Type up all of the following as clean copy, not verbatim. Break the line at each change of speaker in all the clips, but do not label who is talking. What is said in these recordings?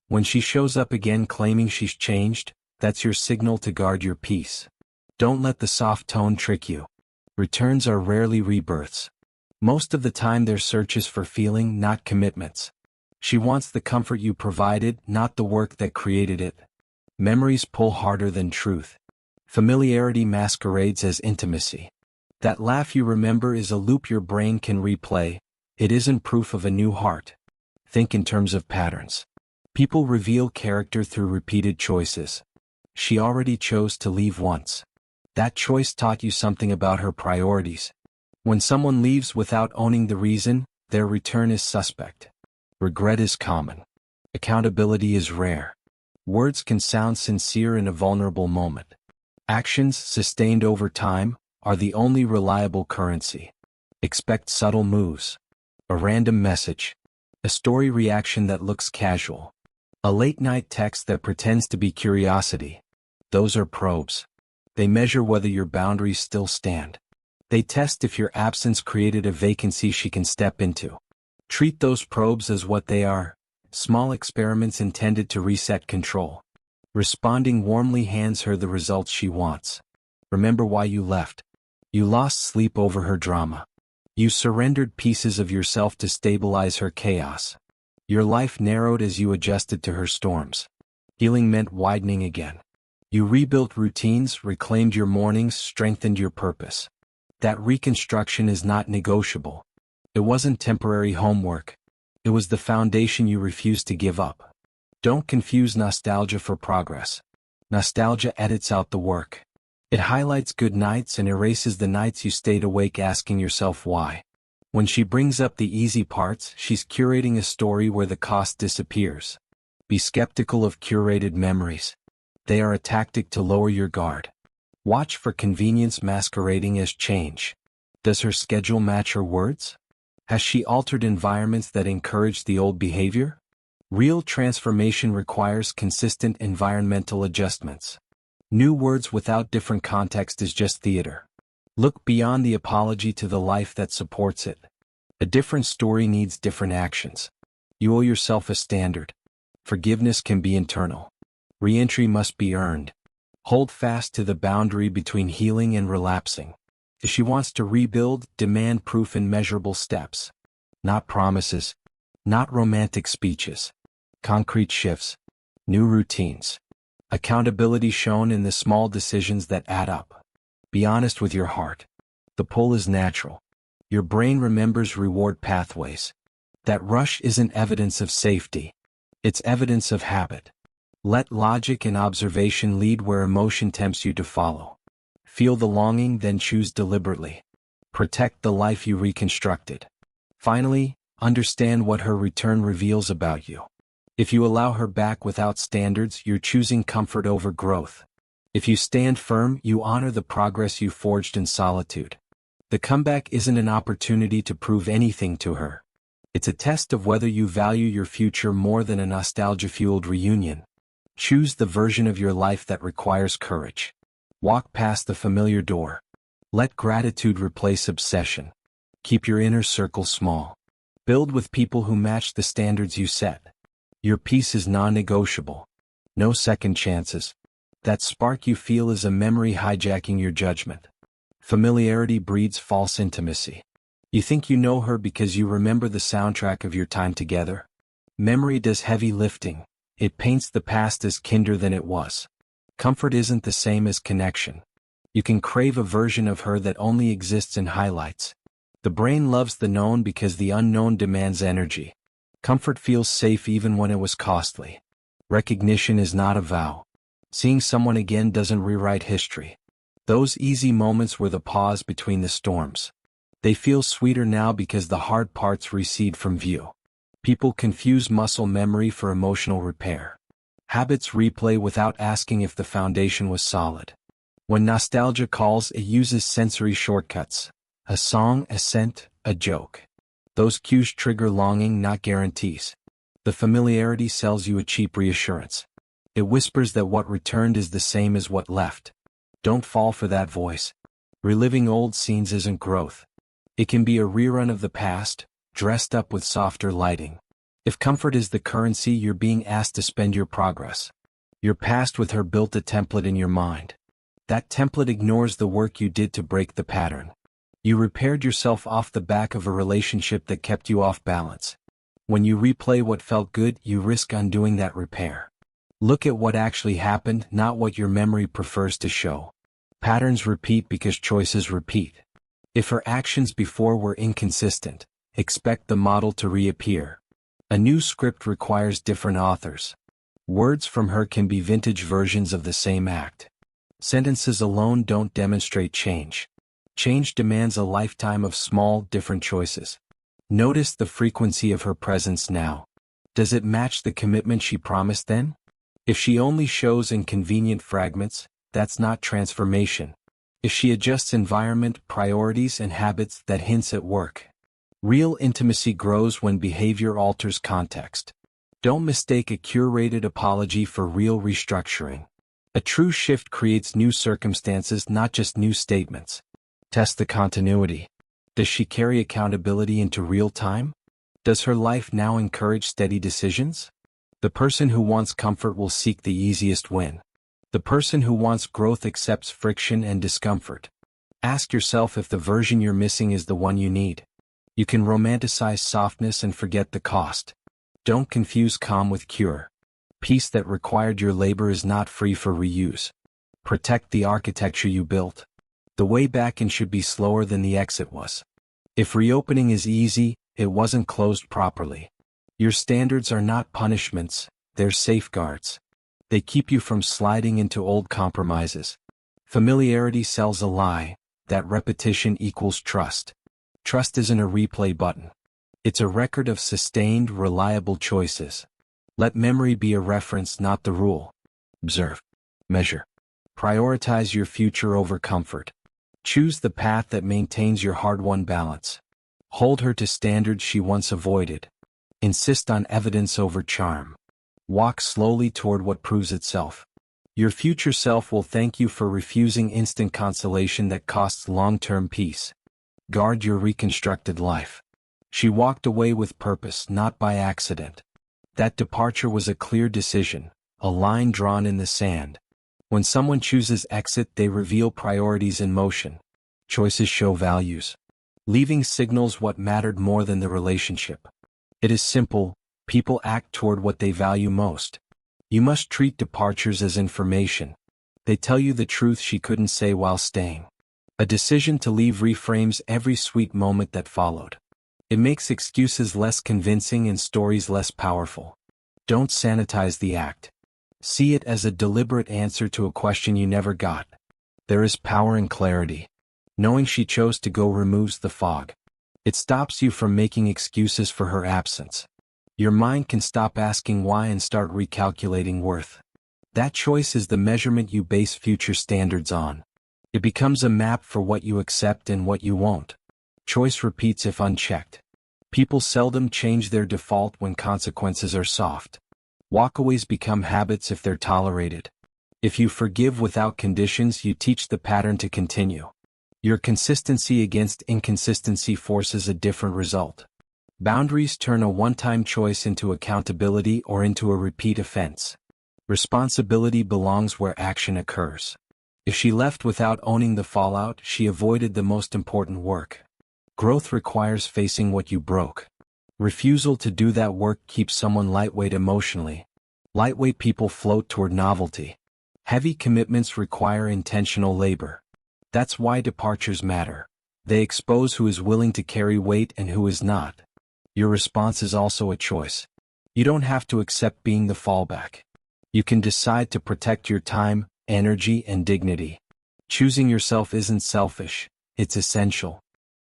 When she shows up again claiming she's changed, that's your signal to guard your peace. Don't let the soft tone trick you. Returns are rarely rebirths. Most of the time they're searches for feeling, not commitments. She wants the comfort you provided, not the work that created it. Memories pull harder than truth. Familiarity masquerades as intimacy. That laugh you remember is a loop your brain can replay. It isn't proof of a new heart. Think in terms of patterns. People reveal character through repeated choices. She already chose to leave once. That choice taught you something about her priorities. When someone leaves without owning the reason, their return is suspect. Regret is common. Accountability is rare. Words can sound sincere in a vulnerable moment. Actions, sustained over time, are the only reliable currency. Expect subtle moves. A random message. A story reaction that looks casual. A late-night text that pretends to be curiosity. Those are probes. They measure whether your boundaries still stand. They test if your absence created a vacancy she can step into. Treat those probes as what they are, small experiments intended to reset control. Responding warmly hands her the results she wants. Remember why you left. You lost sleep over her drama. You surrendered pieces of yourself to stabilize her chaos. Your life narrowed as you adjusted to her storms. Healing meant widening again. You rebuilt routines, reclaimed your mornings, strengthened your purpose. That reconstruction is not negotiable. It wasn't temporary homework. It was the foundation you refused to give up. Don't confuse nostalgia for progress. Nostalgia edits out the work. It highlights good nights and erases the nights you stayed awake asking yourself why. When she brings up the easy parts, she's curating a story where the cost disappears. Be skeptical of curated memories. They are a tactic to lower your guard. Watch for convenience masquerading as change. Does her schedule match her words? Has she altered environments that encourage the old behavior? Real transformation requires consistent environmental adjustments. New words without different context is just theater. Look beyond the apology to the life that supports it. A different story needs different actions. You owe yourself a standard. Forgiveness can be internal. Re-entry must be earned. Hold fast to the boundary between healing and relapsing. If she wants to rebuild, demand proof in measurable steps. Not promises. Not romantic speeches. Concrete shifts. New routines. Accountability shown in the small decisions that add up. Be honest with your heart. The pull is natural. Your brain remembers reward pathways. That rush isn't evidence of safety. It's evidence of habit. Let logic and observation lead where emotion tempts you to follow. Feel the longing, then choose deliberately. Protect the life you reconstructed. Finally, understand what her return reveals about you. If you allow her back without standards, you're choosing comfort over growth. If you stand firm, you honor the progress you forged in solitude. The comeback isn't an opportunity to prove anything to her. It's a test of whether you value your future more than a nostalgia-fueled reunion. Choose the version of your life that requires courage. Walk past the familiar door. Let gratitude replace obsession. Keep your inner circle small. Build with people who match the standards you set. Your peace is non-negotiable. No second chances. That spark you feel is a memory hijacking your judgment. Familiarity breeds false intimacy. You think you know her because you remember the soundtrack of your time together? Memory does heavy lifting. It paints the past as kinder than it was. Comfort isn't the same as connection. You can crave a version of her that only exists in highlights. The brain loves the known because the unknown demands energy. Comfort feels safe even when it was costly. Recognition is not a vow. Seeing someone again doesn't rewrite history. Those easy moments were the pause between the storms. They feel sweeter now because the hard parts recede from view. People confuse muscle memory for emotional repair. Habits replay without asking if the foundation was solid. When nostalgia calls, it uses sensory shortcuts. A song, a scent, a joke. Those cues trigger longing, not guarantees. The familiarity sells you a cheap reassurance. It whispers that what returned is the same as what left. Don't fall for that voice. Reliving old scenes isn't growth. It can be a rerun of the past, dressed up with softer lighting. If comfort is the currency, you're being asked to spend your progress. Your past with her built a template in your mind. That template ignores the work you did to break the pattern. You repaired yourself off the back of a relationship that kept you off balance. When you replay what felt good, you risk undoing that repair. Look at what actually happened, not what your memory prefers to show. Patterns repeat because choices repeat. If her actions before were inconsistent, expect the model to reappear. A new script requires different authors. Words from her can be vintage versions of the same act. Sentences alone don't demonstrate change. Change demands a lifetime of small, different choices. Notice the frequency of her presence now. Does it match the commitment she promised then? If she only shows inconvenient fragments, that's not transformation. If she adjusts environment, priorities, and habits, that hints at work. Real intimacy grows when behavior alters context. Don't mistake a curated apology for real restructuring. A true shift creates new circumstances, not just new statements. Test the continuity. Does she carry accountability into real time? Does her life now encourage steady decisions? The person who wants comfort will seek the easiest win. The person who wants growth accepts friction and discomfort. Ask yourself if the version you're missing is the one you need. You can romanticize softness and forget the cost. Don't confuse calm with cure. Peace that required your labor is not free for reuse. Protect the architecture you built. The way back in should be slower than the exit was. If reopening is easy, it wasn't closed properly. Your standards are not punishments, they're safeguards. They keep you from sliding into old compromises. Familiarity sells a lie, that repetition equals trust. Trust isn't a replay button. It's a record of sustained, reliable choices. Let memory be a reference, not the rule. Observe. Measure. Prioritize your future over comfort. Choose the path that maintains your hard-won balance. Hold her to standards she once avoided. Insist on evidence over charm. Walk slowly toward what proves itself. Your future self will thank you for refusing instant consolation that costs long-term peace. Guard your reconstructed life. She walked away with purpose, not by accident. That departure was a clear decision, a line drawn in the sand. When someone chooses exit, they reveal priorities in motion. Choices show values. Leaving signals what mattered more than the relationship. It is simple, people act toward what they value most. You must treat departures as information. They tell you the truth she couldn't say while staying. A decision to leave reframes every sweet moment that followed. It makes excuses less convincing and stories less powerful. Don't sanitize the act. See it as a deliberate answer to a question you never got. There is power in clarity. Knowing she chose to go removes the fog. It stops you from making excuses for her absence. Your mind can stop asking why and start recalculating worth. That choice is the measurement you base future standards on. It becomes a map for what you accept and what you won't. Choice repeats if unchecked. People seldom change their default when consequences are soft. Walkaways become habits if they're tolerated. If you forgive without conditions, you teach the pattern to continue. Your consistency against inconsistency forces a different result. Boundaries turn a one-time choice into accountability or into a repeat offense. Responsibility belongs where action occurs. If she left without owning the fallout, she avoided the most important work. Growth requires facing what you broke. Refusal to do that work keeps someone lightweight emotionally. Lightweight people float toward novelty. Heavy commitments require intentional labor. That's why departures matter. They expose who is willing to carry weight and who is not. Your response is also a choice. You don't have to accept being the fallback. You can decide to protect your time, energy, and dignity. Choosing yourself isn't selfish, it's essential.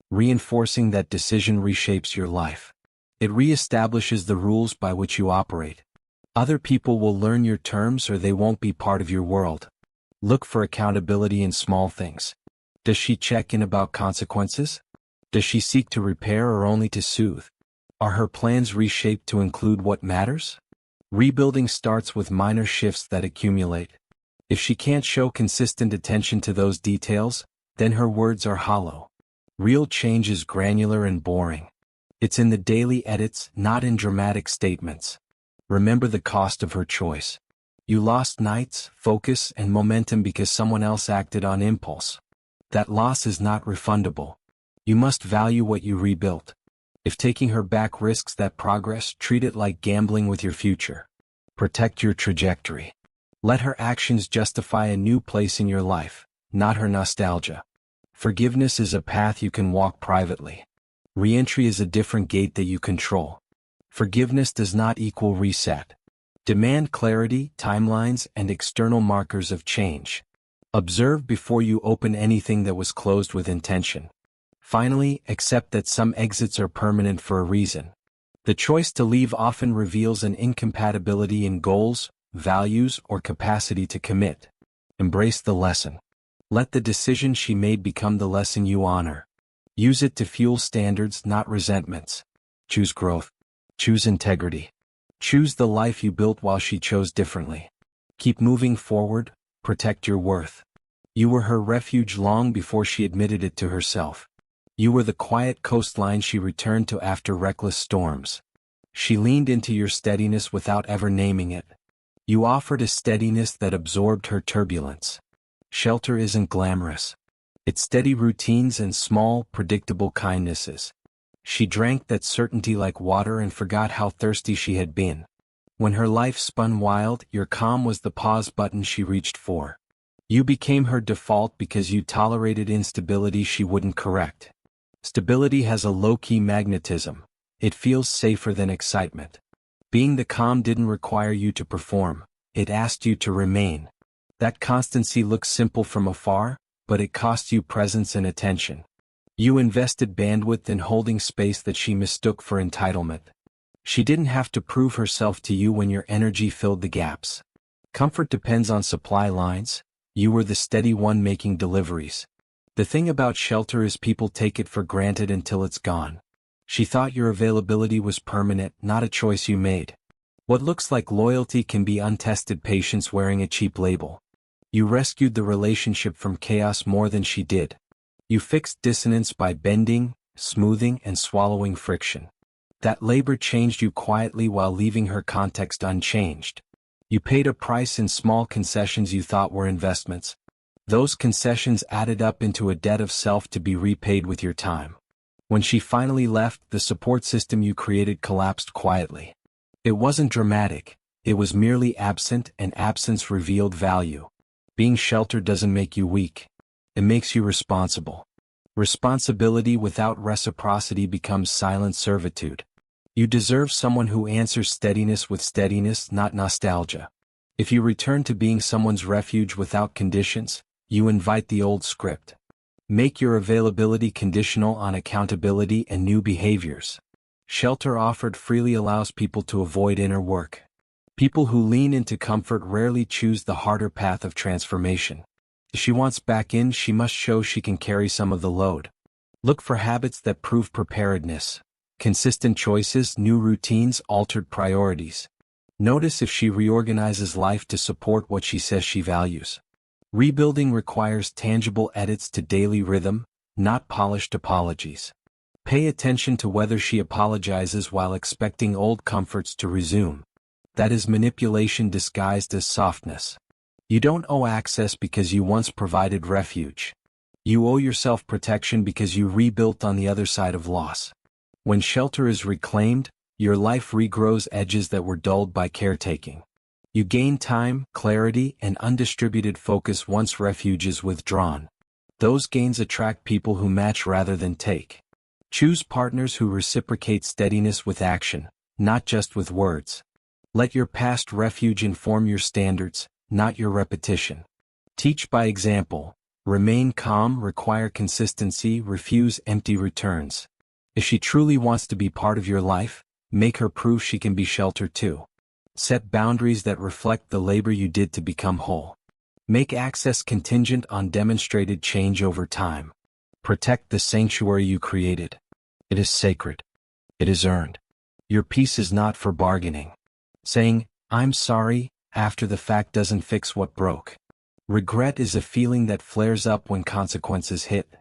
Reinforcing that decision reshapes your life. It reestablishes the rules by which you operate. Other people will learn your terms or they won't be part of your world. Look for accountability in small things. Does she check in about consequences? Does she seek to repair or only to soothe? Are her plans reshaped to include what matters? Rebuilding starts with minor shifts that accumulate. If she can't show consistent attention to those details, then her words are hollow. Real change is granular and boring. It's in the daily edits, not in dramatic statements. Remember the cost of her choice. You lost nights, focus, and momentum because someone else acted on impulse. That loss is not refundable. You must value what you rebuilt. If taking her back risks that progress, treat it like gambling with your future. Protect your trajectory. Let her actions justify a new place in your life, not her nostalgia. Forgiveness is a path you can walk privately. Re-entry is a different gate that you control. Forgiveness does not equal reset. Demand clarity, timelines, and external markers of change. Observe before you open anything that was closed with intention. Finally, accept that some exits are permanent for a reason. The choice to leave often reveals an incompatibility in goals, values, or capacity to commit. Embrace the lesson. Let the decision she made become the lesson you honor. Use it to fuel standards, not resentments. Choose growth. Choose integrity. Choose the life you built while she chose differently. Keep moving forward, protect your worth. You were her refuge long before she admitted it to herself. You were the quiet coastline she returned to after reckless storms. She leaned into your steadiness without ever naming it. You offered a steadiness that absorbed her turbulence. Shelter isn't glamorous. It's steady routines and small, predictable kindnesses. She drank that certainty like water and forgot how thirsty she had been. When her life spun wild, your calm was the pause button she reached for. You became her default because you tolerated instability she wouldn't correct. Stability has a low-key magnetism. It feels safer than excitement. Being the calm didn't require you to perform. It asked you to remain. That constancy looks simple from afar, but it cost you presence and attention. You invested bandwidth in holding space that she mistook for entitlement. She didn't have to prove herself to you when your energy filled the gaps. Comfort depends on supply lines. You were the steady one making deliveries. The thing about shelter is people take it for granted until it's gone. She thought your availability was permanent, not a choice you made. What looks like loyalty can be untested patience wearing a cheap label. You rescued the relationship from chaos more than she did. You fixed dissonance by bending, smoothing, and swallowing friction. That labor changed you quietly while leaving her context unchanged. You paid a price in small concessions you thought were investments. Those concessions added up into a debt of self to be repaid with your time. When she finally left, the support system you created collapsed quietly. It wasn't dramatic, it was merely absent, and absence revealed value. Being sheltered doesn't make you weak. It makes you responsible. Responsibility without reciprocity becomes silent servitude. You deserve someone who answers steadiness with steadiness, not nostalgia. If you return to being someone's refuge without conditions, you invite the old script. Make your availability conditional on accountability and new behaviors. Shelter offered freely allows people to avoid inner work. People who lean into comfort rarely choose the harder path of transformation. If she wants back in, she must show she can carry some of the load. Look for habits that prove preparedness. Consistent choices, new routines, altered priorities. Notice if she reorganizes life to support what she says she values. Rebuilding requires tangible edits to daily rhythm, not polished apologies. Pay attention to whether she apologizes while expecting old comforts to resume. That is manipulation disguised as softness. You don't owe access because you once provided refuge. You owe yourself protection because you rebuilt on the other side of loss. When shelter is reclaimed, your life regrows edges that were dulled by caretaking. You gain time, clarity, and undistributed focus once refuge is withdrawn. Those gains attract people who match rather than take. Choose partners who reciprocate steadiness with action, not just with words. Let your past refuge inform your standards, not your repetition. Teach by example. Remain calm, require consistency, refuse empty returns. If she truly wants to be part of your life, make her prove she can be sheltered too. Set boundaries that reflect the labor you did to become whole. Make access contingent on demonstrated change over time. Protect the sanctuary you created. It is sacred. It is earned. Your peace is not for bargaining. Saying, "I'm sorry," after the fact doesn't fix what broke. Regret is a feeling that flares up when consequences hit.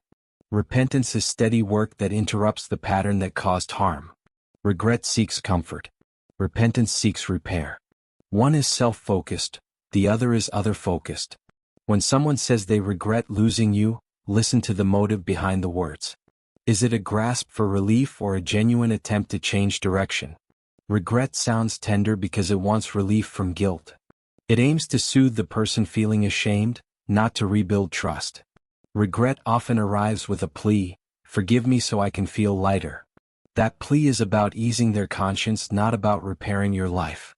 Repentance is steady work that interrupts the pattern that caused harm. Regret seeks comfort. Repentance seeks repair. One is self-focused, the other is other-focused. When someone says they regret losing you, listen to the motive behind the words. Is it a grasp for relief or a genuine attempt to change direction? Regret sounds tender because it wants relief from guilt. It aims to soothe the person feeling ashamed, not to rebuild trust. Regret often arrives with a plea, "Forgive me so I can feel lighter." That plea is about easing their conscience, not about repairing your life.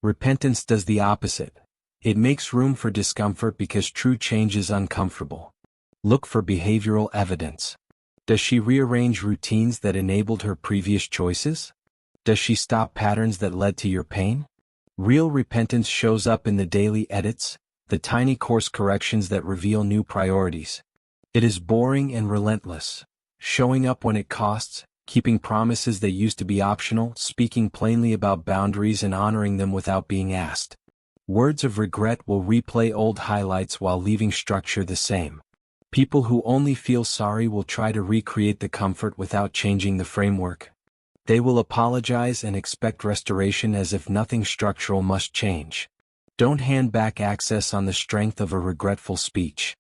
Repentance does the opposite. It makes room for discomfort because true change is uncomfortable. Look for behavioral evidence. Does she rearrange routines that enabled her previous choices? Does she stop patterns that led to your pain? Real repentance shows up in the daily edits, the tiny course corrections that reveal new priorities. It is boring and relentless, showing up when it costs, keeping promises that used to be optional, speaking plainly about boundaries and honoring them without being asked. Words of regret will replay old highlights while leaving structure the same. People who only feel sorry will try to recreate the comfort without changing the framework. They will apologize and expect restoration as if nothing structural must change. Don't hand back access on the strength of a regretful speech.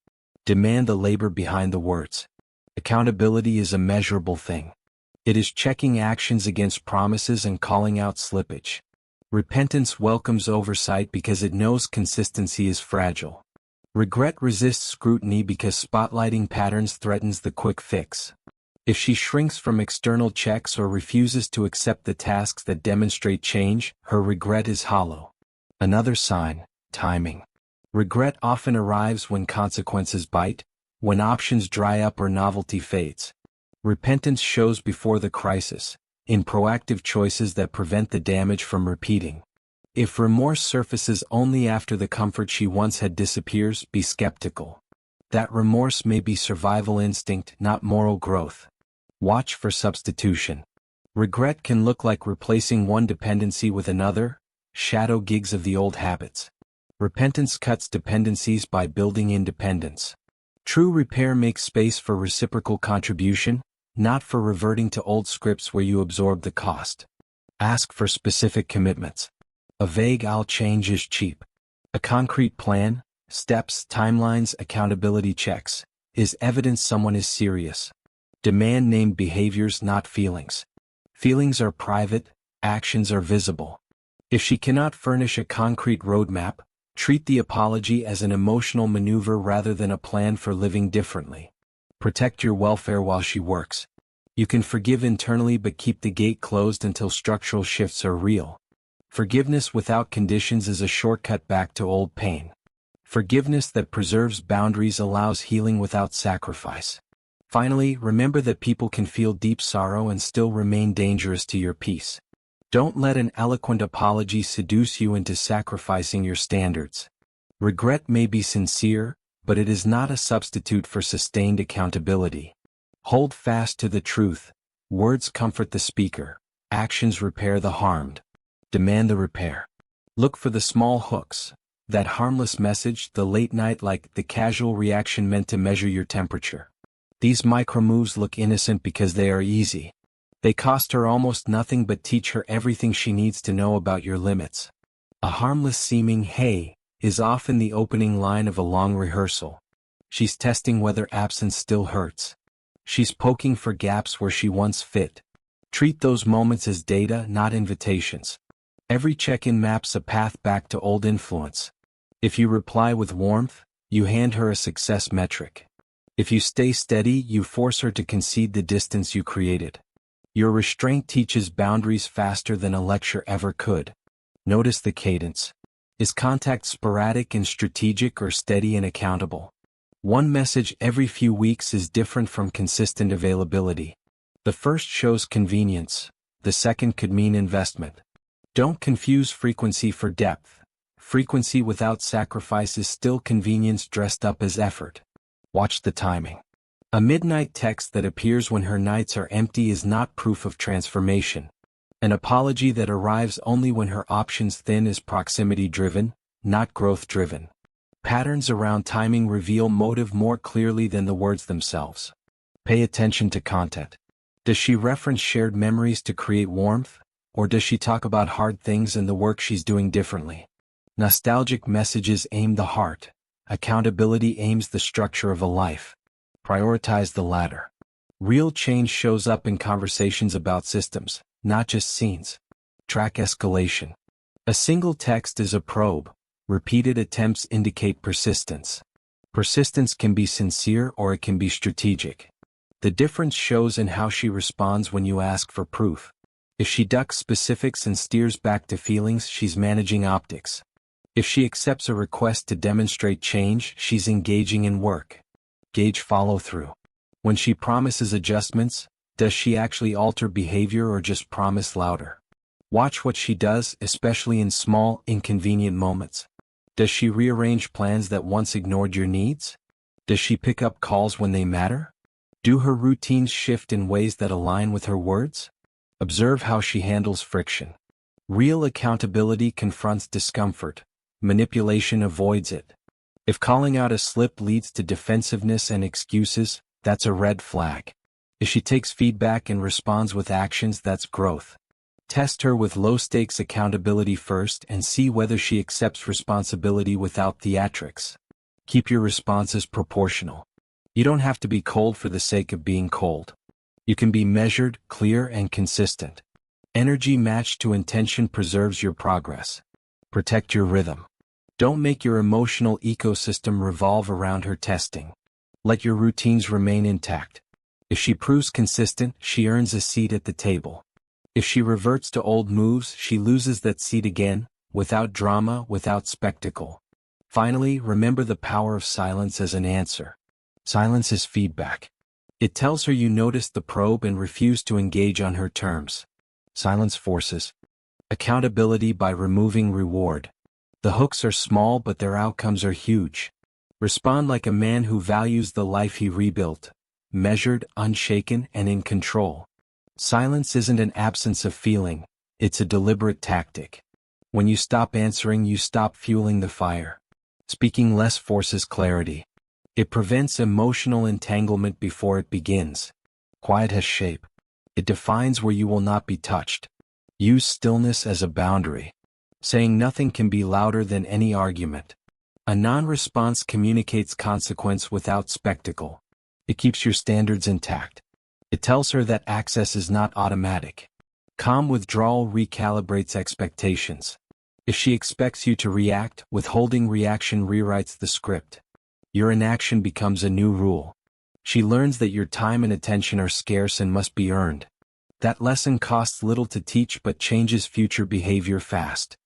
Demand the labor behind the words. Accountability is a measurable thing. It is checking actions against promises and calling out slippage. Repentance welcomes oversight because it knows consistency is fragile. Regret resists scrutiny because spotlighting patterns threatens the quick fix. If she shrinks from external checks or refuses to accept the tasks that demonstrate change, her regret is hollow. Another sign, timing. Regret often arrives when consequences bite, when options dry up or novelty fades. Repentance shows before the crisis, in proactive choices that prevent the damage from repeating. If remorse surfaces only after the comfort she once had disappears, be skeptical. That remorse may be survival instinct, not moral growth. Watch for substitution. Regret can look like replacing one dependency with another, shadow gigs of the old habits. Repentance cuts dependencies by building independence. True repair makes space for reciprocal contribution, not for reverting to old scripts where you absorb the cost. Ask for specific commitments. A vague "I'll change" is cheap. A concrete plan, steps, timelines, accountability checks, is evidence someone is serious. Demand named behaviors, not feelings. Feelings are private, actions are visible. If she cannot furnish a concrete roadmap, treat the apology as an emotional maneuver rather than a plan for living differently. Protect your welfare while she works. You can forgive internally but keep the gate closed until structural shifts are real. Forgiveness without conditions is a shortcut back to old pain. Forgiveness that preserves boundaries allows healing without sacrifice. Finally, remember that people can feel deep sorrow and still remain dangerous to your peace. Don't let an eloquent apology seduce you into sacrificing your standards. Regret may be sincere, but it is not a substitute for sustained accountability. Hold fast to the truth. Words comfort the speaker. Actions repair the harmed. Demand the repair. Look for the small hooks. That harmless message, the late night like, the casual reaction meant to measure your temperature. These micro moves look innocent because they are easy. They cost her almost nothing but teach her everything she needs to know about your limits. A harmless seeming "hey" is often the opening line of a long rehearsal. She's testing whether absence still hurts. She's poking for gaps where she once fit. Treat those moments as data, not invitations. Every check-in maps a path back to old influence. If you reply with warmth, you hand her a success metric. If you stay steady, you force her to concede the distance you created. Your restraint teaches boundaries faster than a lecture ever could. Notice the cadence. Is contact sporadic and strategic or steady and accountable? One message every few weeks is different from consistent availability. The first shows convenience, the second could mean investment. Don't confuse frequency for depth. Frequency without sacrifice is still convenience dressed up as effort. Watch the timing. A midnight text that appears when her nights are empty is not proof of transformation. An apology that arrives only when her options thin is proximity-driven, not growth-driven. Patterns around timing reveal motive more clearly than the words themselves. Pay attention to content. Does she reference shared memories to create warmth, or does she talk about hard things and the work she's doing differently? Nostalgic messages aim the heart. Accountability aims the structure of a life. Prioritize the latter. Real change shows up in conversations about systems, not just scenes. Track escalation. A single text is a probe. Repeated attempts indicate persistence. Persistence can be sincere or it can be strategic. The difference shows in how she responds when you ask for proof. If she ducks specifics and steers back to feelings, she's managing optics. If she accepts a request to demonstrate change, she's engaging in work. Gauge follow-through. When she promises adjustments, does she actually alter behavior or just promise louder? Watch what she does, especially in small, inconvenient moments. Does she rearrange plans that once ignored your needs? Does she pick up calls when they matter? Do her routines shift in ways that align with her words? Observe how she handles friction. Real accountability confronts discomfort. Manipulation avoids it. If calling out a slip leads to defensiveness and excuses, that's a red flag. If she takes feedback and responds with actions, that's growth. Test her with low-stakes accountability first and see whether she accepts responsibility without theatrics. Keep your responses proportional. You don't have to be cold for the sake of being cold. You can be measured, clear, and consistent. Energy matched to intention preserves your progress. Protect your rhythm. Don't make your emotional ecosystem revolve around her testing. Let your routines remain intact. If she proves consistent, she earns a seat at the table. If she reverts to old moves, she loses that seat again, without drama, without spectacle. Finally, remember the power of silence as an answer. Silence is feedback. It tells her you noticed the probe and refuse to engage on her terms. Silence forces accountability by removing reward. The hooks are small, but their outcomes are huge. Respond like a man who values the life he rebuilt, measured, unshaken, and in control. Silence isn't an absence of feeling, it's a deliberate tactic. When you stop answering, you stop fueling the fire. Speaking less forces clarity. It prevents emotional entanglement before it begins. Quiet has shape. It defines where you will not be touched. Use stillness as a boundary. Saying nothing can be louder than any argument. A non-response communicates consequence without spectacle. It keeps your standards intact. It tells her that access is not automatic. Calm withdrawal recalibrates expectations. If she expects you to react, withholding reaction rewrites the script. Your inaction becomes a new rule. She learns that your time and attention are scarce and must be earned. That lesson costs little to teach but changes future behavior fast.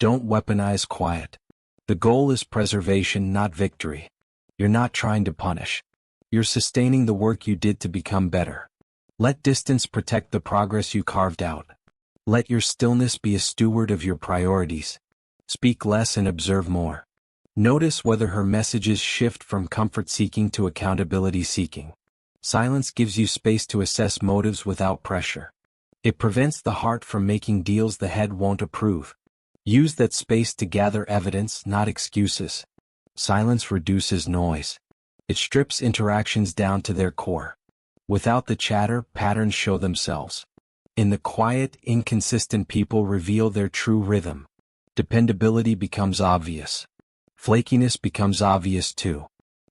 Don't weaponize quiet. The goal is preservation, not victory. You're not trying to punish. You're sustaining the work you did to become better. Let distance protect the progress you carved out. Let your stillness be a steward of your priorities. Speak less and observe more. Notice whether her messages shift from comfort-seeking to accountability-seeking. Silence gives you space to assess motives without pressure. It prevents the heart from making deals the head won't approve. Use that space to gather evidence, not excuses. Silence reduces noise. It strips interactions down to their core. Without the chatter, patterns show themselves. In the quiet, inconsistent people reveal their true rhythm. Dependability becomes obvious. Flakiness becomes obvious too.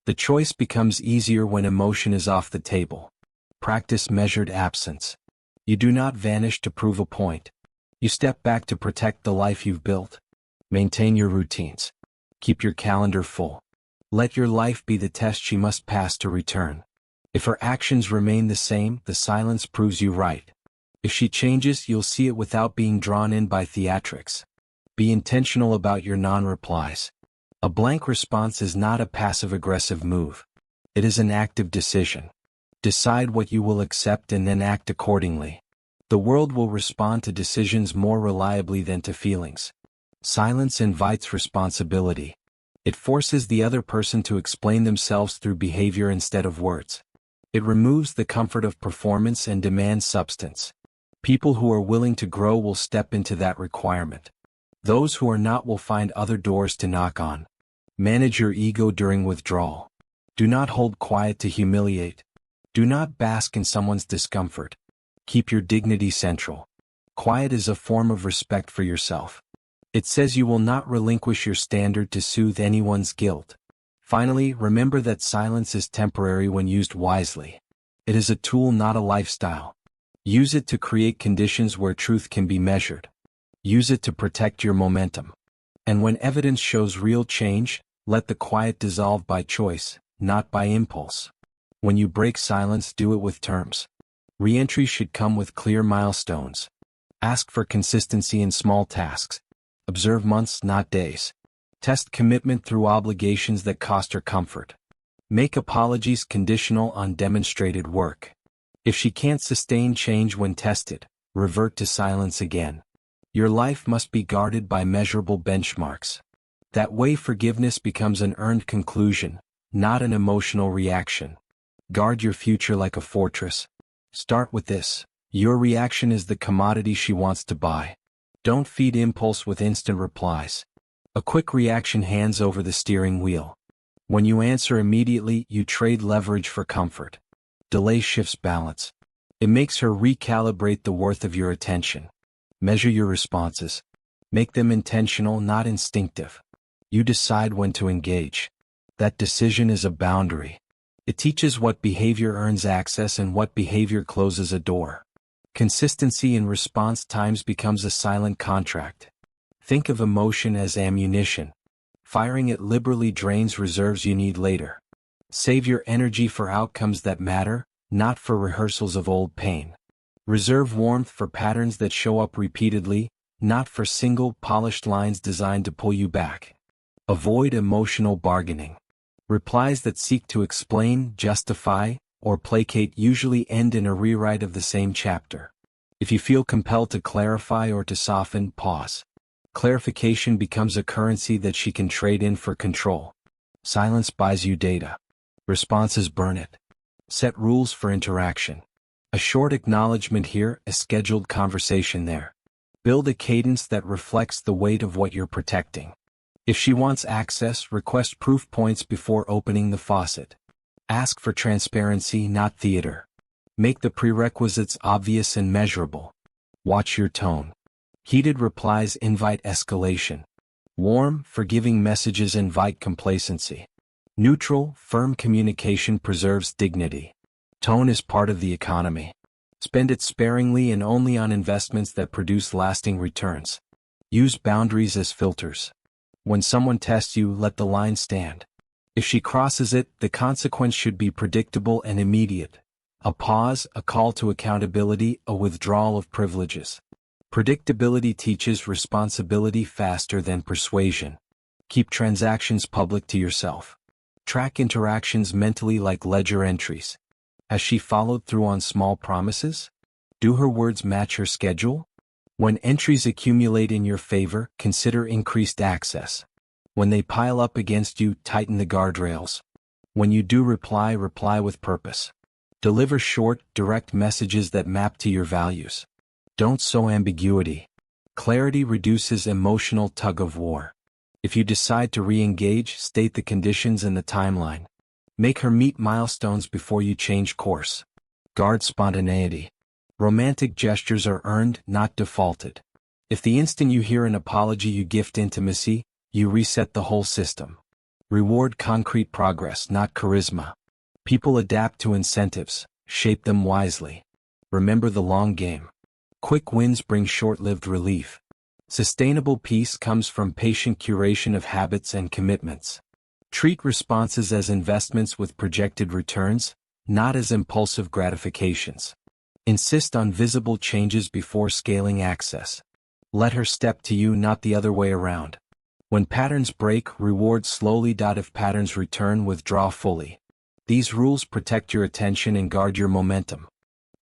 The choice becomes easier when emotion is off the table. Practice measured absence. You do not vanish to prove a point. You step back to protect the life you've built. Maintain your routines. Keep your calendar full. Let your life be the test she must pass to return. If her actions remain the same, the silence proves you right. If she changes, you'll see it without being drawn in by theatrics. Be intentional about your non-replies. A blank response is not a passive-aggressive move. It is an active decision. Decide what you will accept and then act accordingly. The world will respond to decisions more reliably than to feelings. Silence invites responsibility. It forces the other person to explain themselves through behavior instead of words. It removes the comfort of performance and demands substance. People who are willing to grow will step into that requirement. Those who are not will find other doors to knock on. Manage your ego during withdrawal. Do not hold quiet to humiliate. Do not bask in someone's discomfort. Keep your dignity central. Quiet is a form of respect for yourself. It says you will not relinquish your standard to soothe anyone's guilt. Finally, remember that silence is temporary when used wisely. It is a tool, not a lifestyle. Use it to create conditions where truth can be measured. Use it to protect your momentum. And when evidence shows real change, let the quiet dissolve by choice, not by impulse. When you break silence, do it with terms. Re-entry should come with clear milestones. Ask for consistency in small tasks. Observe months, not days. Test commitment through obligations that cost her comfort. Make apologies conditional on demonstrated work. If she can't sustain change when tested, revert to silence again. Your life must be guarded by measurable benchmarks. That way forgiveness becomes an earned conclusion, not an emotional reaction. Guard your future like a fortress. Start with this: your reaction is the commodity she wants to buy. Don't feed impulse with instant replies. A quick reaction hands over the steering wheel. When you answer immediately, you trade leverage for comfort. Delay shifts balance. It makes her recalibrate the worth of your attention. Measure your responses. Make them intentional, not instinctive. You decide when to engage. That decision is a boundary. It teaches what behavior earns access and what behavior closes a door. Consistency in response times becomes a silent contract. Think of emotion as ammunition. Firing it liberally drains reserves you need later. Save your energy for outcomes that matter, not for rehearsals of old pain. Reserve warmth for patterns that show up repeatedly, not for single, polished lines designed to pull you back. Avoid emotional bargaining. Replies that seek to explain, justify, or placate usually end in a rewrite of the same chapter. If you feel compelled to clarify or to soften, pause. Clarification becomes a currency that she can trade in for control. Silence buys you data. Responses burn it. Set rules for interaction. A short acknowledgement here, a scheduled conversation there. Build a cadence that reflects the weight of what you're protecting. If she wants access, request proof points before opening the faucet. Ask for transparency, not theater. Make the prerequisites obvious and measurable. Watch your tone. Heated replies invite escalation. Warm, forgiving messages invite complacency. Neutral, firm communication preserves dignity. Tone is part of the economy. Spend it sparingly and only on investments that produce lasting returns. Use boundaries as filters. When someone tests you, let the line stand. If she crosses it, the consequence should be predictable and immediate. A pause, a call to accountability, a withdrawal of privileges. Predictability teaches responsibility faster than persuasion. Keep transactions public to yourself. Track interactions mentally like ledger entries. Has she followed through on small promises? Do her words match her schedule? When entries accumulate in your favor, consider increased access. When they pile up against you, tighten the guardrails. When you do reply, reply with purpose. Deliver short, direct messages that map to your values. Don't sow ambiguity. Clarity reduces emotional tug-of-war. If you decide to re-engage, state the conditions and the timeline. Make her meet milestones before you change course. Guard spontaneity. Romantic gestures are earned, not defaulted. If the instant you hear an apology you gift intimacy, you reset the whole system. Reward concrete progress, not charisma. People adapt to incentives, shape them wisely. Remember the long game. Quick wins bring short-lived relief. Sustainable peace comes from patient curation of habits and commitments. Treat responses as investments with projected returns, not as impulsive gratifications. Insist on visible changes before scaling access. Let her step to you, not the other way around. When patterns break, reward slowly. If patterns return, withdraw fully. These rules protect your attention and guard your momentum.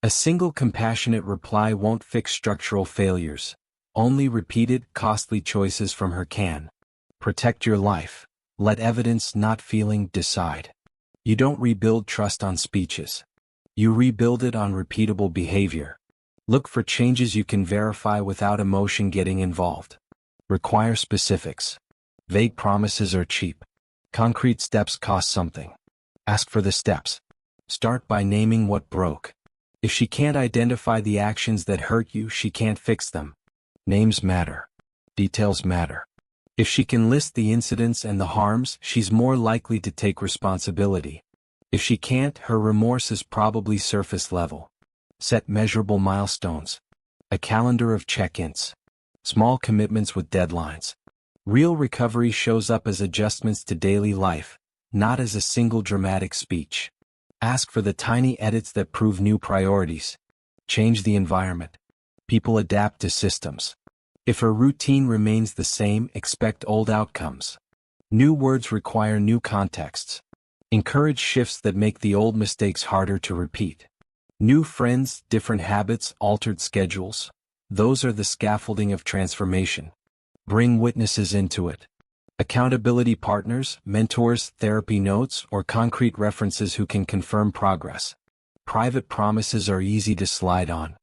A single compassionate reply won't fix structural failures. Only repeated, costly choices from her can. Protect your life. Let evidence, not feeling, decide. You don't rebuild trust on speeches. You rebuild it on repeatable behavior. Look for changes you can verify without emotion getting involved. Require specifics. Vague promises are cheap. Concrete steps cost something. Ask for the steps. Start by naming what broke. If she can't identify the actions that hurt you, she can't fix them. Names matter. Details matter. If she can list the incidents and the harms, she's more likely to take responsibility. If she can't, her remorse is probably surface level. Set measurable milestones. A calendar of check-ins. Small commitments with deadlines. Real recovery shows up as adjustments to daily life, not as a single dramatic speech. Ask for the tiny edits that prove new priorities. Change the environment. People adapt to systems. If her routine remains the same, expect old outcomes. New words require new contexts. Encourage shifts that make the old mistakes harder to repeat. New friends, different habits, altered schedules. Those are the scaffolding of transformation. Bring witnesses into it. Accountability partners, mentors, therapy notes, or concrete references who can confirm progress. Private promises are easy to slide on.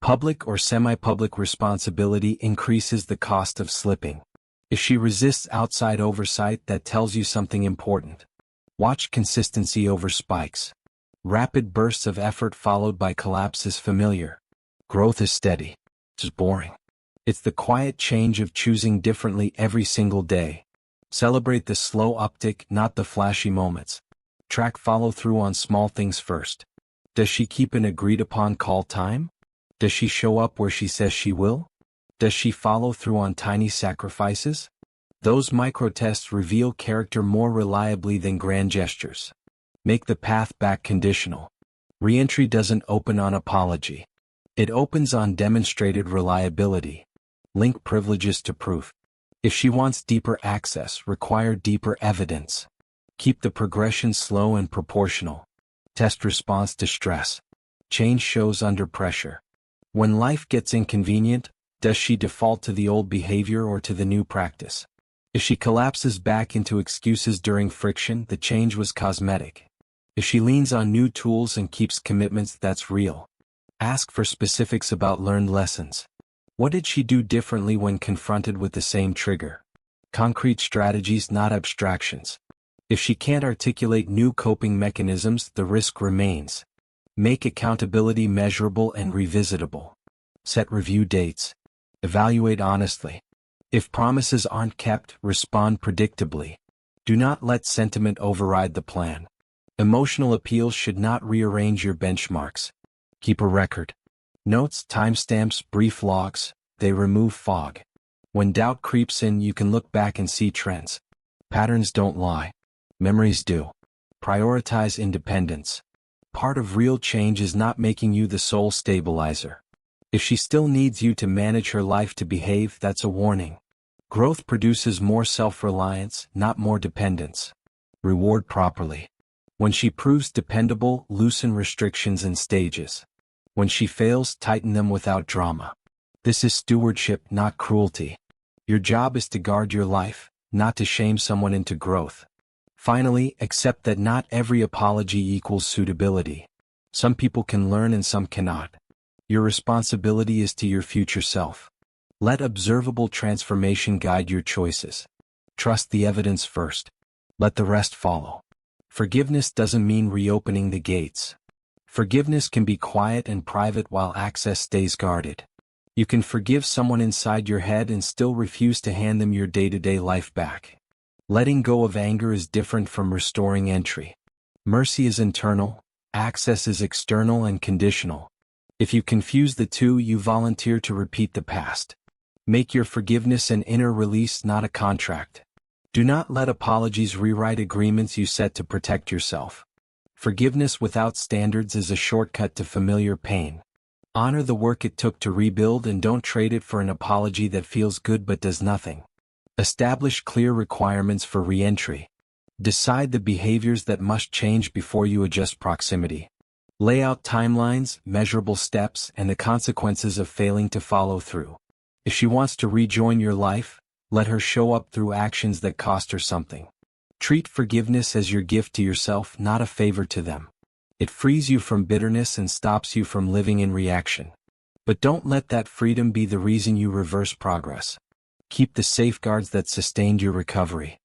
Public or semi-public responsibility increases the cost of slipping. If she resists outside oversight, that tells you something important. Watch consistency over spikes. Rapid bursts of effort followed by collapse is familiar. Growth is steady. It's boring. It's the quiet change of choosing differently every single day. Celebrate the slow uptick, not the flashy moments. Track follow-through on small things first. Does she keep an agreed-upon call time? Does she show up where she says she will? Does she follow through on tiny sacrifices? Those micro-tests reveal character more reliably than grand gestures. Make the path back conditional. Re-entry doesn't open on apology. It opens on demonstrated reliability. Link privileges to proof. If she wants deeper access, require deeper evidence. Keep the progression slow and proportional. Test response to stress. Change shows under pressure. When life gets inconvenient, does she default to the old behavior or to the new practice? If she collapses back into excuses during friction, the change was cosmetic. If she leans on new tools and keeps commitments, that's real. Ask for specifics about learned lessons. What did she do differently when confronted with the same trigger? Concrete strategies, not abstractions. If she can't articulate new coping mechanisms, the risk remains. Make accountability measurable and revisitable. Set review dates. Evaluate honestly. If promises aren't kept, respond predictably. Do not let sentiment override the plan. Emotional appeals should not rearrange your benchmarks. Keep a record. Notes, timestamps, brief logs, they remove fog. When doubt creeps in, you can look back and see trends. Patterns don't lie. Memories do. Prioritize independence. Part of real change is not making you the sole stabilizer. If she still needs you to manage her life to behave, that's a warning. Growth produces more self-reliance, not more dependence. Reward properly. When she proves dependable, loosen restrictions in stages. When she fails, tighten them without drama. This is stewardship, not cruelty. Your job is to guard your life, not to shame someone into growth. Finally, accept that not every apology equals suitability. Some people can learn and some cannot. Your responsibility is to your future self. Let observable transformation guide your choices. Trust the evidence first. Let the rest follow. Forgiveness doesn't mean reopening the gates. Forgiveness can be quiet and private while access stays guarded. You can forgive someone inside your head and still refuse to hand them your day-to-day life back. Letting go of anger is different from restoring entry. Mercy is internal, access is external and conditional. If you confuse the two, you volunteer to repeat the past. Make your forgiveness an inner release, not a contract. Do not let apologies rewrite agreements you set to protect yourself. Forgiveness without standards is a shortcut to familiar pain. Honor the work it took to rebuild and don't trade it for an apology that feels good but does nothing. Establish clear requirements for re-entry. Decide the behaviors that must change before you adjust proximity. Lay out timelines, measurable steps, and the consequences of failing to follow through. If she wants to rejoin your life, let her show up through actions that cost her something. Treat forgiveness as your gift to yourself, not a favor to them. It frees you from bitterness and stops you from living in reaction. But don't let that freedom be the reason you reverse progress. Keep the safeguards that sustained your recovery.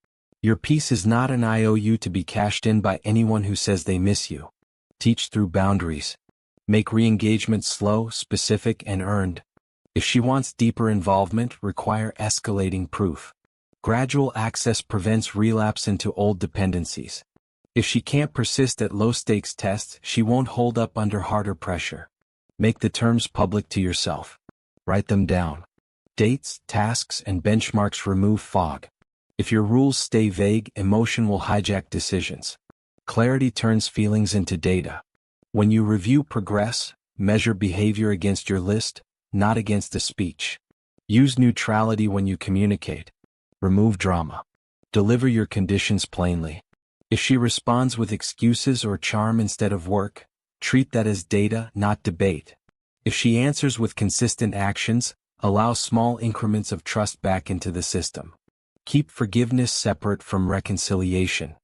Your peace is not an IOU to be cashed in by anyone who says they miss you. Teach through boundaries. Make re-engagement slow, specific, and earned. If she wants deeper involvement, require escalating proof. Gradual access prevents relapse into old dependencies. If she can't persist at low-stakes tests, she won't hold up under harder pressure. Make the terms public to yourself. Write them down. Dates, tasks, and benchmarks remove fog. If your rules stay vague, emotion will hijack decisions. Clarity turns feelings into data. When you review progress, measure behavior against your list, not against a speech. Use neutrality when you communicate. Remove drama. Deliver your conditions plainly. If she responds with excuses or charm instead of work, treat that as data, not debate. If she answers with consistent actions, allow small increments of trust back into the system. Keep forgiveness separate from reconciliation.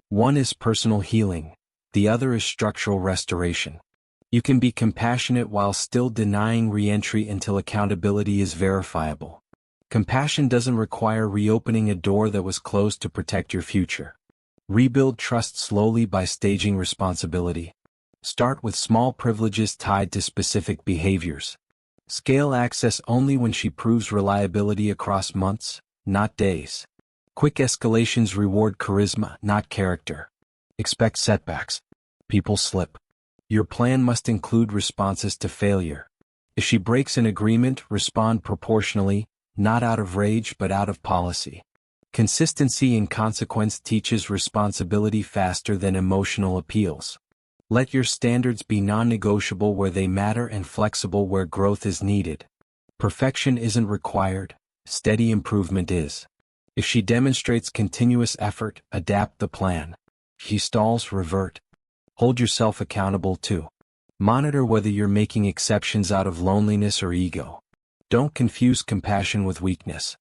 One is personal healing, the other is structural restoration. You can be compassionate while still denying re-entry until accountability is verifiable. Compassion doesn't require reopening a door that was closed to protect your future. Rebuild trust slowly by staging responsibility. Start with small privileges tied to specific behaviors. Scale access only when she proves reliability across months, not days. Quick escalations reward charisma, not character. Expect setbacks. People slip. Your plan must include responses to failure. If she breaks an agreement, respond proportionally, not out of rage but out of policy. Consistency in consequence teaches responsibility faster than emotional appeals. Let your standards be non-negotiable where they matter and flexible where growth is needed. Perfection isn't required, steady improvement is. If she demonstrates continuous effort, adapt the plan. If she stalls, revert. Hold yourself accountable too. Monitor whether you're making exceptions out of loneliness or ego. Don't confuse compassion with weakness.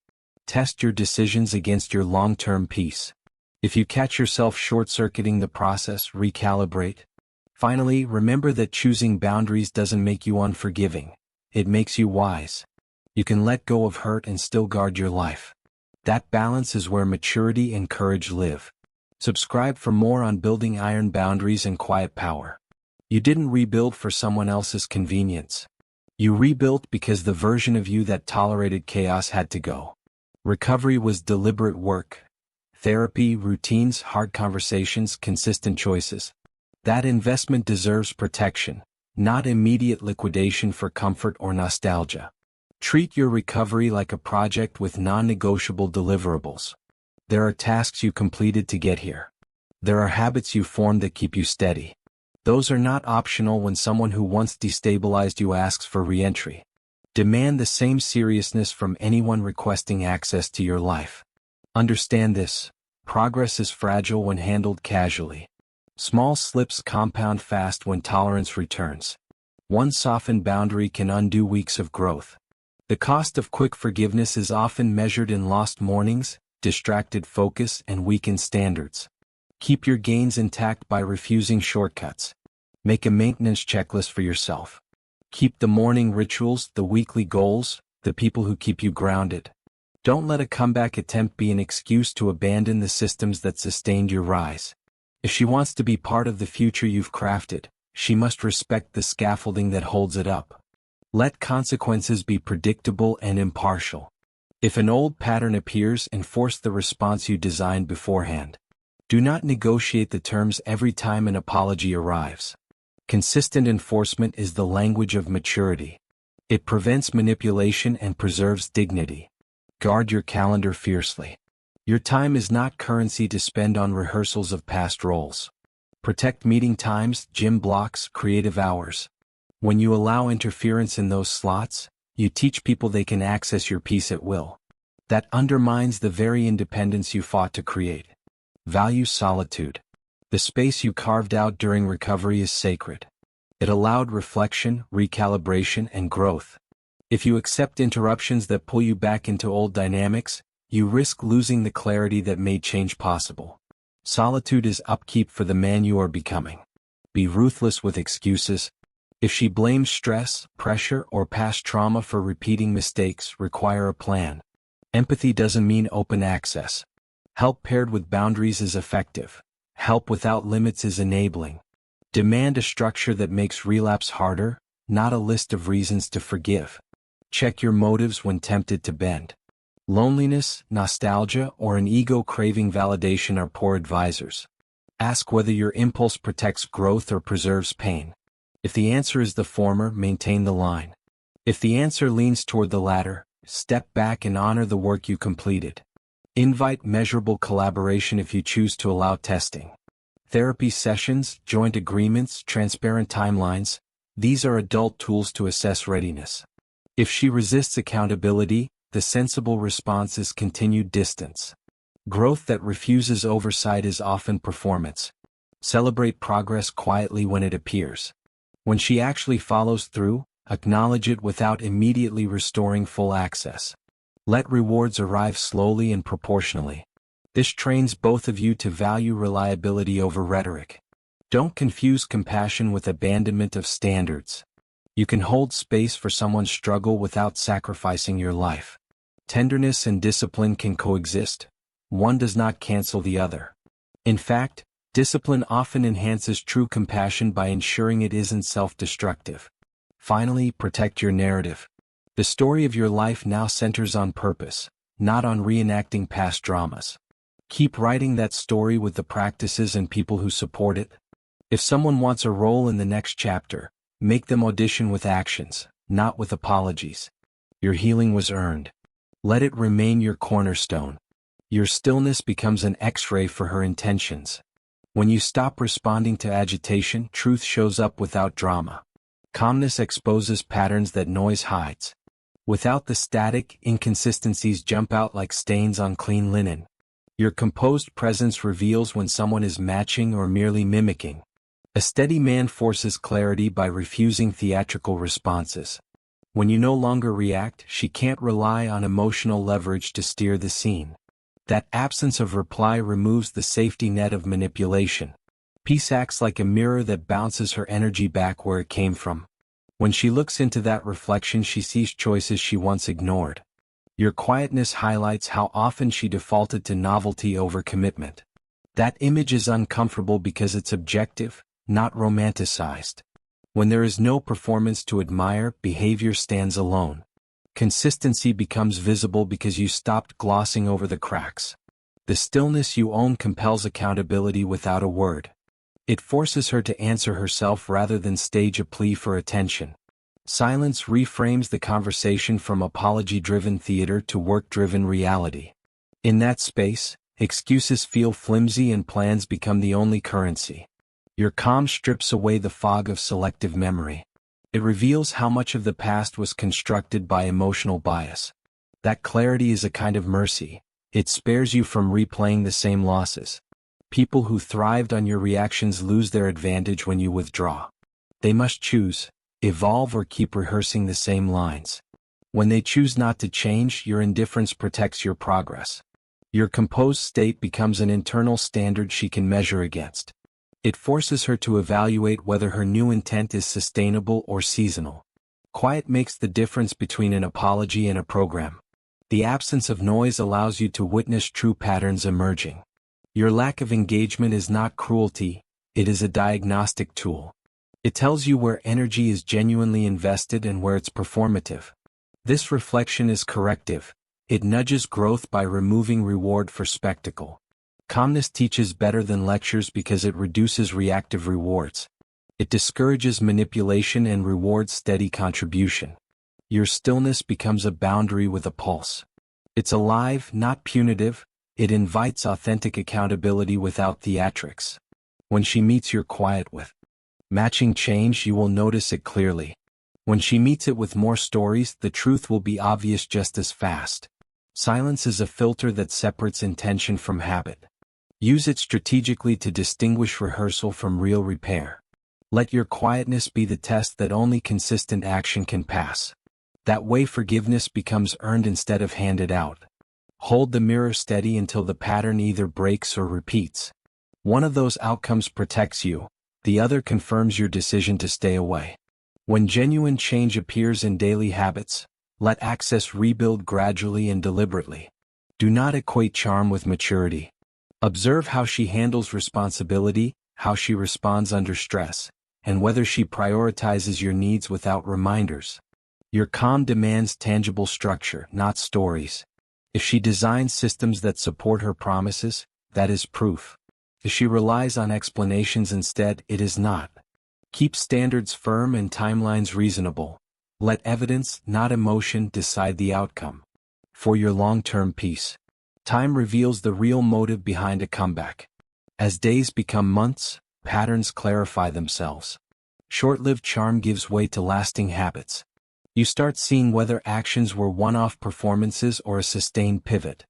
Test your decisions against your long-term peace. If you catch yourself short-circuiting the process, recalibrate. Finally, remember that choosing boundaries doesn't make you unforgiving. It makes you wise. You can let go of hurt and still guard your life. That balance is where maturity and courage live. Subscribe for more on building iron boundaries and quiet power. You didn't rebuild for someone else's convenience. You rebuilt because the version of you that tolerated chaos had to go. Recovery was deliberate work. Therapy, routines, hard conversations, consistent choices. That investment deserves protection, not immediate liquidation for comfort or nostalgia. Treat your recovery like a project with non-negotiable deliverables. There are tasks you completed to get here. There are habits you formed that keep you steady. Those are not optional when someone who once destabilized you asks for re-entry. Demand the same seriousness from anyone requesting access to your life. Understand this: progress is fragile when handled casually. Small slips compound fast when tolerance returns. One softened boundary can undo weeks of growth. The cost of quick forgiveness is often measured in lost mornings, distracted focus, and weakened standards. Keep your gains intact by refusing shortcuts. Make a maintenance checklist for yourself. Keep the morning rituals, the weekly goals, the people who keep you grounded. Don't let a comeback attempt be an excuse to abandon the systems that sustained your rise. If she wants to be part of the future you've crafted, she must respect the scaffolding that holds it up. Let consequences be predictable and impartial. If an old pattern appears, enforce the response you designed beforehand. Do not negotiate the terms every time an apology arrives. Consistent enforcement is the language of maturity. It prevents manipulation and preserves dignity. Guard your calendar fiercely. Your time is not currency to spend on rehearsals of past roles. Protect meeting times, gym blocks, creative hours. When you allow interference in those slots, you teach people they can access your peace at will. That undermines the very independence you fought to create. Value solitude. The space you carved out during recovery is sacred. It allowed reflection, recalibration, and growth. If you accept interruptions that pull you back into old dynamics, you risk losing the clarity that made change possible. Solitude is upkeep for the man you are becoming. Be ruthless with excuses. If she blames stress, pressure, or past trauma for repeating mistakes, require a plan. Empathy doesn't mean open access. Help paired with boundaries is effective. Help without limits is enabling. Demand a structure that makes relapse harder, not a list of reasons to forgive. Check your motives when tempted to bend. Loneliness, nostalgia, or an ego craving validation are poor advisors. Ask whether your impulse protects growth or preserves pain. If the answer is the former, maintain the line. If the answer leans toward the latter, step back and honor the work you completed. Invite measurable collaboration if you choose to allow testing. Therapy sessions, joint agreements, transparent timelines, these are adult tools to assess readiness. If she resists accountability, the sensible response is continued distance. Growth that refuses oversight is often performance. Celebrate progress quietly when it appears. When she actually follows through, acknowledge it without immediately restoring full access. Let rewards arrive slowly and proportionally. This trains both of you to value reliability over rhetoric. Don't confuse compassion with abandonment of standards. You can hold space for someone's struggle without sacrificing your life. Tenderness and discipline can coexist. One does not cancel the other. In fact, discipline often enhances true compassion by ensuring it isn't self-destructive. Finally, protect your narrative. The story of your life now centers on purpose, not on reenacting past dramas. Keep writing that story with the practices and people who support it. If someone wants a role in the next chapter, make them audition with actions, not with apologies. Your healing was earned. Let it remain your cornerstone. Your stillness becomes an X-ray for her intentions. When you stop responding to agitation, truth shows up without drama. Calmness exposes patterns that noise hides. Without the static, inconsistencies jump out like stains on clean linen. Your composed presence reveals when someone is matching or merely mimicking. A steady man forces clarity by refusing theatrical responses. When you no longer react, she can't rely on emotional leverage to steer the scene. That absence of reply removes the safety net of manipulation. Peace acts like a mirror that bounces her energy back where it came from. When she looks into that reflection, she sees choices she once ignored. Your quietness highlights how often she defaulted to novelty over commitment. That image is uncomfortable because it's objective, not romanticized. When there is no performance to admire, behavior stands alone. Consistency becomes visible because you stopped glossing over the cracks. The stillness you own compels accountability without a word. It forces her to answer herself rather than stage a plea for attention. Silence reframes the conversation from apology-driven theater to work-driven reality. In that space, excuses feel flimsy and plans become the only currency. Your calm strips away the fog of selective memory. It reveals how much of the past was constructed by emotional bias. That clarity is a kind of mercy. It spares you from replaying the same losses. People who thrived on your reactions lose their advantage when you withdraw. They must choose, evolve or keep rehearsing the same lines. When they choose not to change, your indifference protects your progress. Your composed state becomes an internal standard she can measure against. It forces her to evaluate whether her new intent is sustainable or seasonal. Quiet makes the difference between an apology and a program. The absence of noise allows you to witness true patterns emerging. Your lack of engagement is not cruelty, it is a diagnostic tool. It tells you where energy is genuinely invested and where it's performative. This reflection is corrective. It nudges growth by removing reward for spectacle. Calmness teaches better than lectures because it reduces reactive rewards. It discourages manipulation and rewards steady contribution. Your stillness becomes a boundary with a pulse. It's alive, not punitive. It invites authentic accountability without theatrics. When she meets your quiet with matching change, you will notice it clearly. When she meets it with more stories, the truth will be obvious just as fast. Silence is a filter that separates intention from habit. Use it strategically to distinguish rehearsal from real repair. Let your quietness be the test that only consistent action can pass. That way forgiveness becomes earned instead of handed out. Hold the mirror steady until the pattern either breaks or repeats. One of those outcomes protects you, the other confirms your decision to stay away. When genuine change appears in daily habits, let access rebuild gradually and deliberately. Do not equate charm with maturity. Observe how she handles responsibility, how she responds under stress, and whether she prioritizes your needs without reminders. Your calm demands tangible structure, not stories. If she designs systems that support her promises, that is proof. If she relies on explanations instead, it is not. Keep standards firm and timelines reasonable. Let evidence, not emotion, decide the outcome. For your long-term peace, time reveals the real motive behind a comeback. As days become months, patterns clarify themselves. Short-lived charm gives way to lasting habits. You start seeing whether actions were one-off performances or a sustained pivot.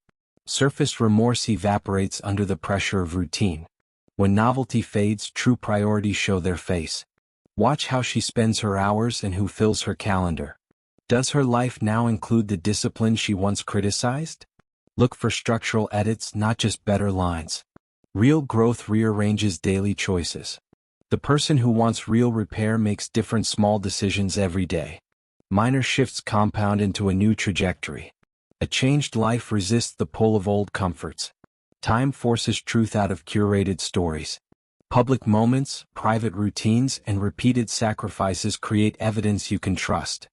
Surface remorse evaporates under the pressure of routine. When novelty fades, true priorities show their face. Watch how she spends her hours and who fills her calendar. Does her life now include the discipline she once criticized? Look for structural edits, not just better lines. Real growth rearranges daily choices. The person who wants real repair makes different small decisions every day. Minor shifts compound into a new trajectory. A changed life resists the pull of old comforts. Time forces truth out of curated stories. Public moments, private routines, and repeated sacrifices create evidence you can trust.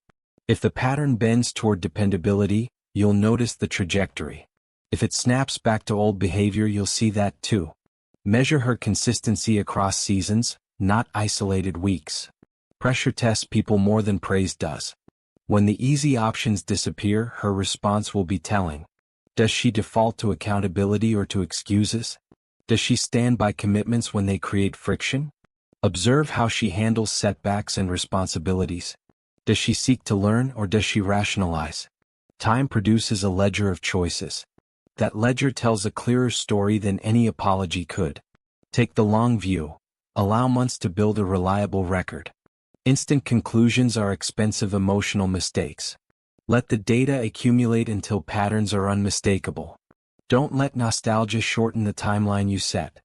If the pattern bends toward dependability, you'll notice the trajectory. If it snaps back to old behavior, you'll see that too. Measure her consistency across seasons, not isolated weeks. Pressure tests people more than praise does. When the easy options disappear, her response will be telling. Does she default to accountability or to excuses? Does she stand by commitments when they create friction? Observe how she handles setbacks and responsibilities. Does she seek to learn or does she rationalize? Time produces a ledger of choices. That ledger tells a clearer story than any apology could. Take the long view. Allow months to build a reliable record. Instant conclusions are expensive emotional mistakes. Let the data accumulate until patterns are unmistakable. Don't let nostalgia shorten the timeline you set.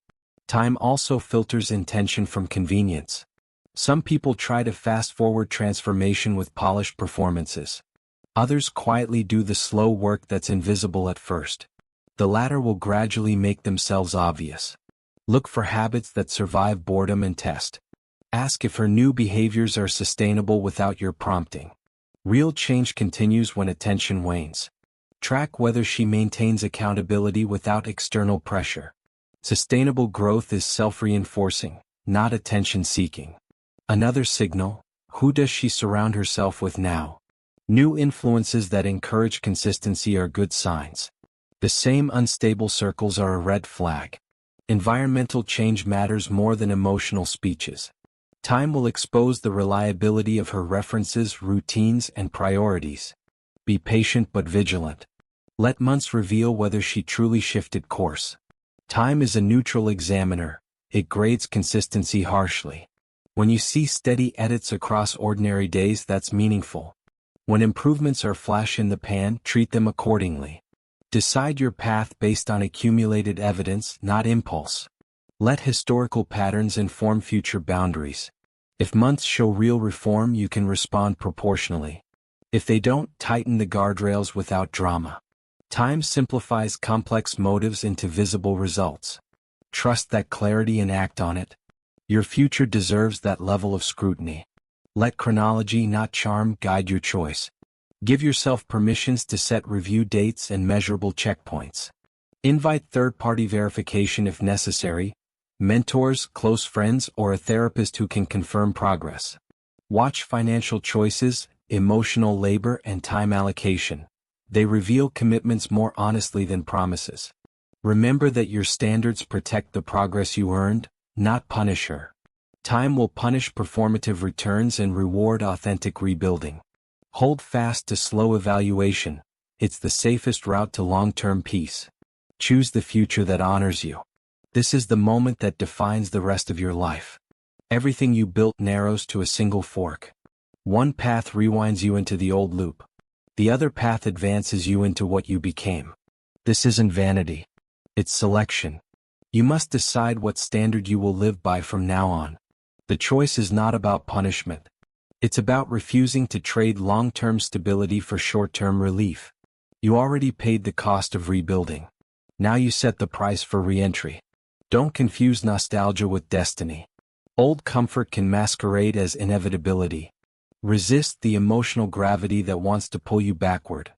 Time also filters intention from convenience. Some people try to fast-forward transformation with polished performances. Others quietly do the slow work that's invisible at first. The latter will gradually make themselves obvious. Look for habits that survive boredom and test. Ask if her new behaviors are sustainable without your prompting. Real change continues when attention wanes. Track whether she maintains accountability without external pressure. Sustainable growth is self-reinforcing, not attention-seeking. Another signal: who does she surround herself with now? New influences that encourage consistency are good signs. The same unstable circles are a red flag. Environmental change matters more than emotional speeches. Time will expose the reliability of her references, routines, and priorities. Be patient but vigilant. Let months reveal whether she truly shifted course. Time is a neutral examiner. It grades consistency harshly. When you see steady edits across ordinary days, that's meaningful. When improvements are flash in the pan, treat them accordingly. Decide your path based on accumulated evidence, not impulse. Let historical patterns inform future boundaries. If months show real reform, you can respond proportionally. If they don't, tighten the guardrails without drama. Time simplifies complex motives into visible results. Trust that clarity and act on it. Your future deserves that level of scrutiny. Let chronology, not charm, guide your choice. Give yourself permissions to set review dates and measurable checkpoints. Invite third-party verification if necessary. Mentors, close friends, or a therapist who can confirm progress. Watch financial choices, emotional labor, and time allocation. They reveal commitments more honestly than promises. Remember that your standards protect the progress you earned, not punish her. Time will punish performative returns and reward authentic rebuilding. Hold fast to slow evaluation. It's the safest route to long-term peace. Choose the future that honors you. This is the moment that defines the rest of your life. Everything you built narrows to a single fork. One path rewinds you into the old loop. The other path advances you into what you became. This isn't vanity. It's selection. You must decide what standard you will live by from now on. The choice is not about punishment. It's about refusing to trade long-term stability for short-term relief. You already paid the cost of rebuilding. Now you set the price for re-entry. Don't confuse nostalgia with destiny. Old comfort can masquerade as inevitability. Resist the emotional gravity that wants to pull you backward.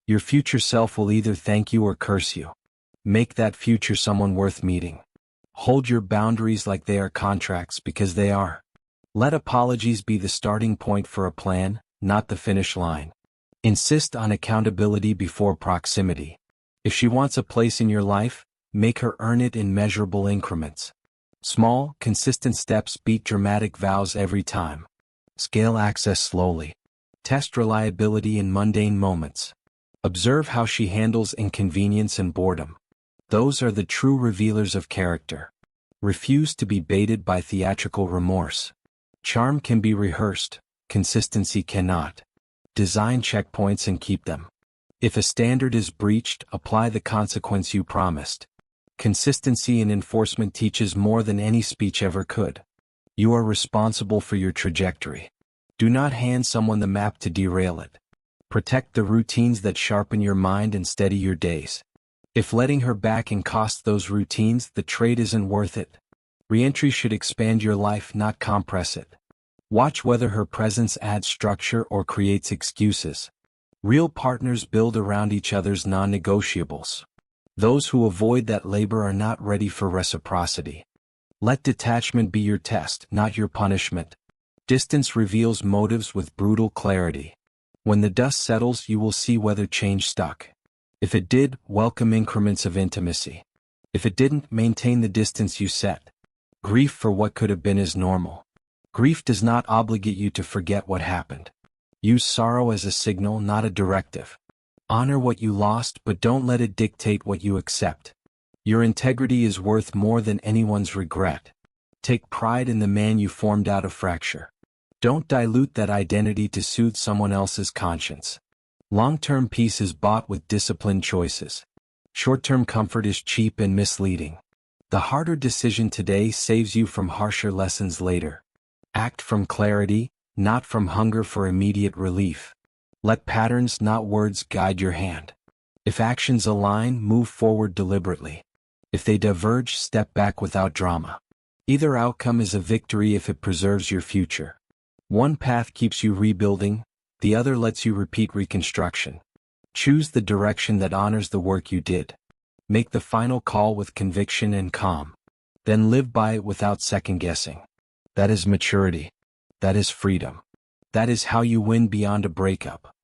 Your future self will either thank you or curse you. Make that future someone worth meeting. Hold your boundaries like they are contracts, because they are. Let apologies be the starting point for a plan, not the finish line. Insist on accountability before proximity. If she wants a place in your life, make her earn it in measurable increments. Small, consistent steps beat dramatic vows every time. Scale access slowly. Test reliability in mundane moments. Observe how she handles inconvenience and boredom. Those are the true revealers of character. Refuse to be baited by theatrical remorse. Charm can be rehearsed, consistency cannot. Design checkpoints and keep them. If a standard is breached, apply the consequence you promised. Consistency in enforcement teaches more than any speech ever could. You are responsible for your trajectory. Do not hand someone the map to derail it. Protect the routines that sharpen your mind and steady your days. If letting her back can cost those routines, the trade isn't worth it. Reentry should expand your life, not compress it. Watch whether her presence adds structure or creates excuses. Real partners build around each other's non-negotiables. Those who avoid that labor are not ready for reciprocity. Let detachment be your test, not your punishment. Distance reveals motives with brutal clarity. When the dust settles, you will see whether change stuck. If it did, welcome increments of intimacy. If it didn't, maintain the distance you set. Grief for what could have been is normal. Grief does not obligate you to forget what happened. Use sorrow as a signal, not a directive. Honor what you lost, but don't let it dictate what you accept. Your integrity is worth more than anyone's regret. Take pride in the man you formed out of fracture. Don't dilute that identity to soothe someone else's conscience. Long-term peace is bought with disciplined choices. Short-term comfort is cheap and misleading. The harder decision today saves you from harsher lessons later. Act from clarity, not from hunger for immediate relief. Let patterns, not words, guide your hand. If actions align, move forward deliberately. If they diverge, step back without drama. Either outcome is a victory if it preserves your future. One path keeps you rebuilding, the other lets you repeat reconstruction. Choose the direction that honors the work you did. Make the final call with conviction and calm. Then live by it without second-guessing. That is maturity. That is freedom. That is how you win beyond a breakup.